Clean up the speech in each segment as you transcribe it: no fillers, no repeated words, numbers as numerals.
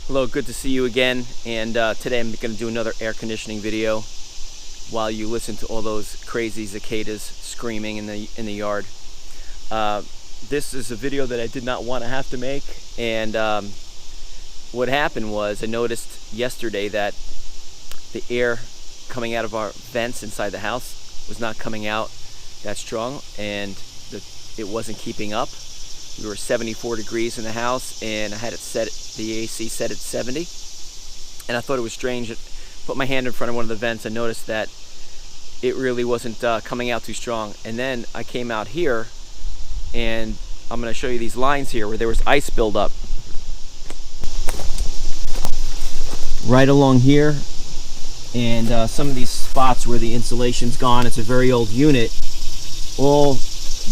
Hello, good to see you again, and today I'm going to do another air conditioning video while you listen to all those crazy cicadas screaming in the yard. This is a video that I did not want to have to make, and what happened was I noticed yesterday that the air coming out of our vents inside the house was not coming out that strong, and it wasn't keeping up. We were 74 degrees in the house, and I had it set, the AC set at 70. And I thought it was strange. I put my hand in front of one of the vents and noticed that it really wasn't coming out too strong. And then I came out here, and I'm going to show you these lines here where there was ice buildup. Right along here, and some of these spots where the insulation's gone. It's a very old unit, all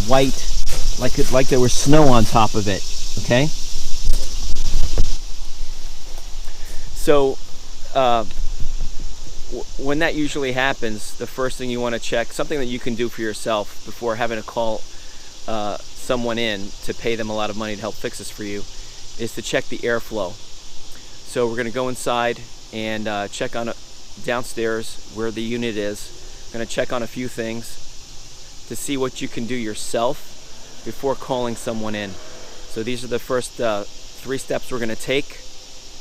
white, like there was snow on top of it. Okay, so when that usually happens, the first thing you want to check, something that you can do for yourself before having to call someone in to pay them a lot of money to help fix this for you, is to check the airflow. So we're going to go inside and check on downstairs where the unit is. We're going to check on a few things to see what you can do yourself before calling someone in. So these are the first 3 steps we're going to take.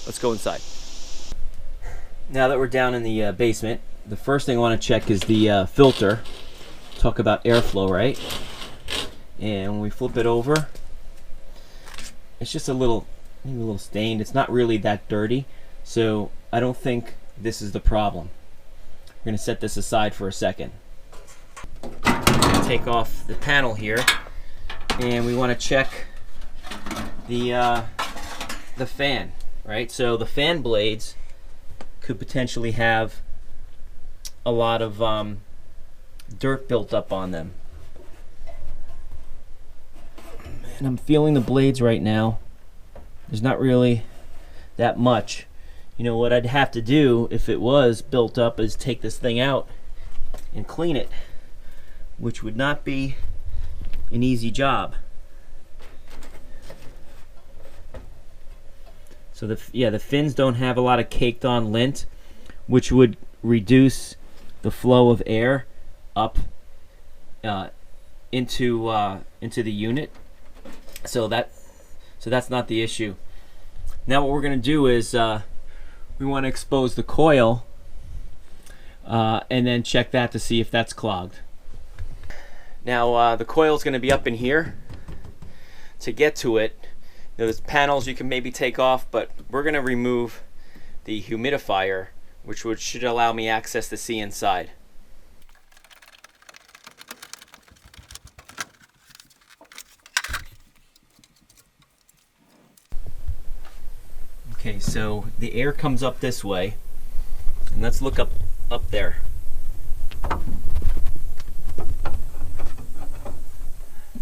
Let's go inside. Now that we're down in the basement, the first thing I want to check is the filter. Talk about airflow, right? And when we flip it over, it's just maybe a little stained. It's not really that dirty, so I don't think this is the problem. We're going to set this aside for a second. Take off the panel here, and we want to check the fan, right? So the fan blades could potentially have a lot of dirt built up on them. And I'm feeling the blades right now. There's not really that much. You know what I'd have to do if it was built up is take this thing out and clean it, which would not be an easy job. So the fins don't have a lot of caked on lint, which would reduce the flow of air up into the unit. So that's not the issue. Now what we're going to do is we want to expose the coil and then check that to see if that's clogged. Now the coil is going to be up in here. To get to it, there's panels you can maybe take off, but we're going to remove the humidifier, which should allow me access to see inside. Okay, so the air comes up this way, and let's look up there.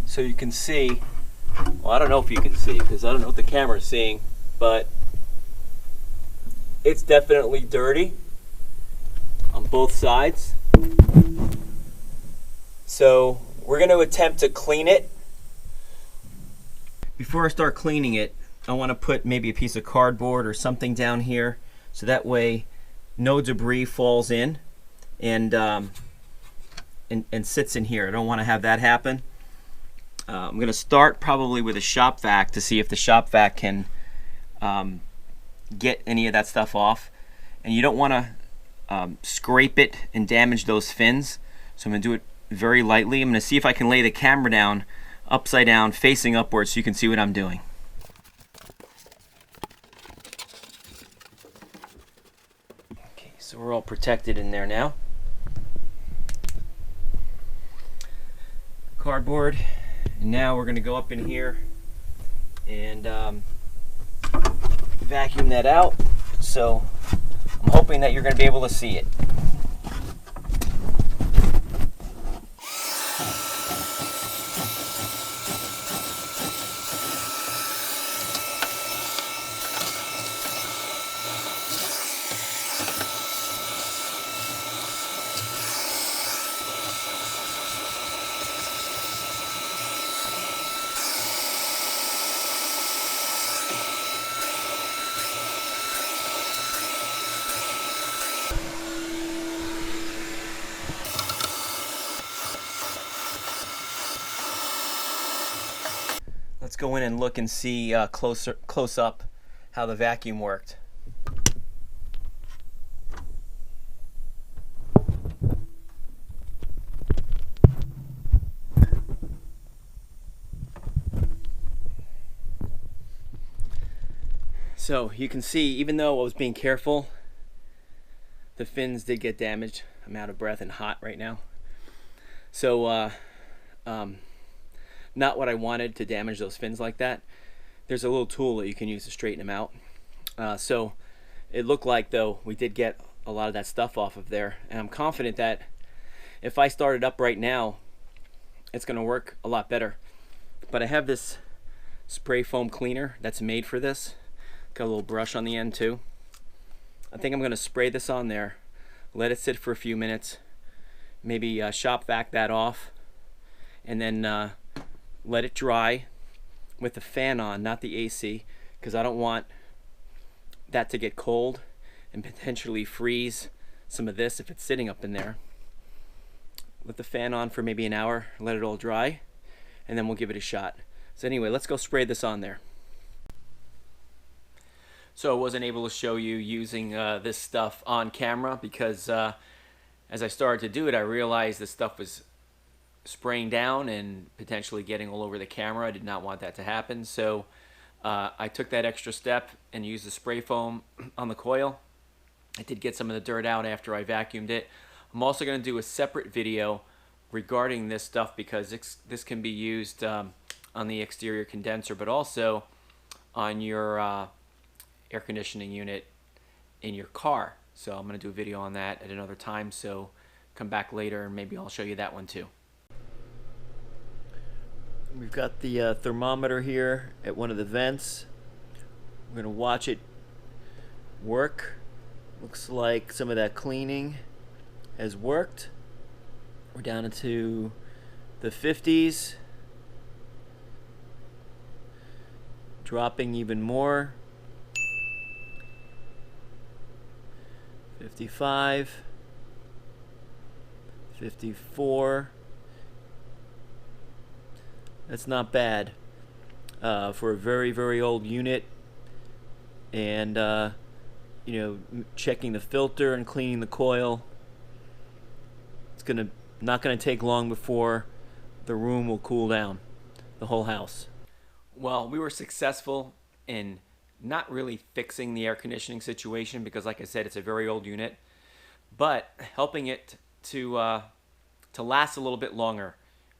So you can see, well, I don't know if you can see because I don't know what the camera's seeing, but it's definitely dirty on both sides. So we're going to attempt to clean it. Before I start cleaning it, I want to put maybe a piece of cardboard or something down here, so that way no debris falls in and sits in here. I don't want to have that happen. I'm going to start probably with a shop vac to see if the shop vac can get any of that stuff off. And you don't want to scrape it and damage those fins. So I'm going to do it very lightly. I'm going to see if I can lay the camera down upside down, facing upwards, so you can see what I'm doing. Okay, so we're all protected in there now. Cardboard. And now we're going to go up in here and vacuum that out. So I'm hoping that you're going to be able to see it. Let's go in and look and see close up how the vacuum worked. So you can see, even though I was being careful, the fins did get damaged. I'm out of breath and hot right now. So not what I wanted, to damage those fins like that. There's a little tool that you can use to straighten them out. So it looked like, though, we did get a lot of that stuff off of there, and I'm confident that if I start it up right now, it's going to work a lot better. But I have this spray foam cleaner that's made for this. Got a little brush on the end too. I think I'm going to spray this on there, let it sit for a few minutes, maybe shop vac that off, and then let it dry with the fan on, not the AC, because I don't want that to get cold and potentially freeze some of this if it's sitting up in there. Let the fan on for maybe an hour, let it all dry, and then we'll give it a shot. So anyway, let's go spray this on there. So I wasn't able to show you using this stuff on camera because as I started to do it, I realized this stuff was spraying down and potentially getting all over the camera. I did not want that to happen. So I took that extra step and used the spray foam on the coil. I did get some of the dirt out after I vacuumed it. I'm also going to do a separate video regarding this stuff because this can be used on the exterior condenser, but also on your air conditioning unit in your car. So I'm going to do a video on that at another time, so come back later and maybe I'll show you that one too. We've got the thermometer here at one of the vents. We're going to watch it work. Looks like some of that cleaning has worked. We're down into the 50s, dropping even more. 55, 54. That's not bad for a very, very old unit. And you know, checking the filter and cleaning the coil. It's not gonna take long before the room will cool down, the whole house. Well, we were successful in not really fixing the air conditioning situation because, like I said, it's a very old unit, but helping it to last a little bit longer.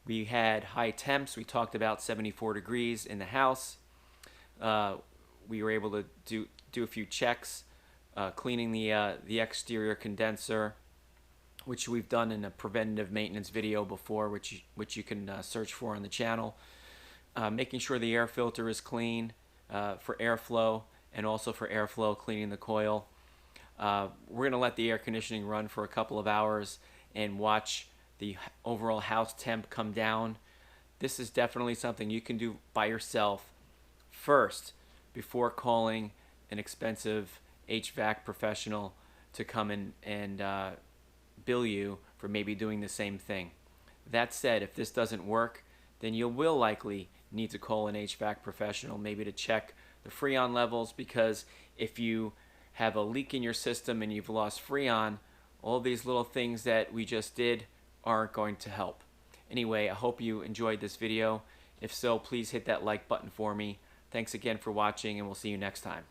We had high temps. We talked about 74 degrees in the house. We were able to do a few checks, cleaning the exterior condenser, which we've done in a preventative maintenance video before, which you can search for on the channel. Making sure the air filter is clean for airflow, and also for airflow, cleaning the coil. We're going to let the air conditioning run for a couple of hours and watch the overall house temp come down. This is definitely something you can do by yourself first before calling an expensive HVAC professional to come in and bill you for maybe doing the same thing. That said, if this doesn't work, then you will likely need to call an HVAC professional, maybe to check the Freon levels, because if you have a leak in your system and you've lost Freon, all these little things that we just did aren't going to help. Anyway, I hope you enjoyed this video. If so, please hit that like button for me. Thanks again for watching, and we'll see you next time.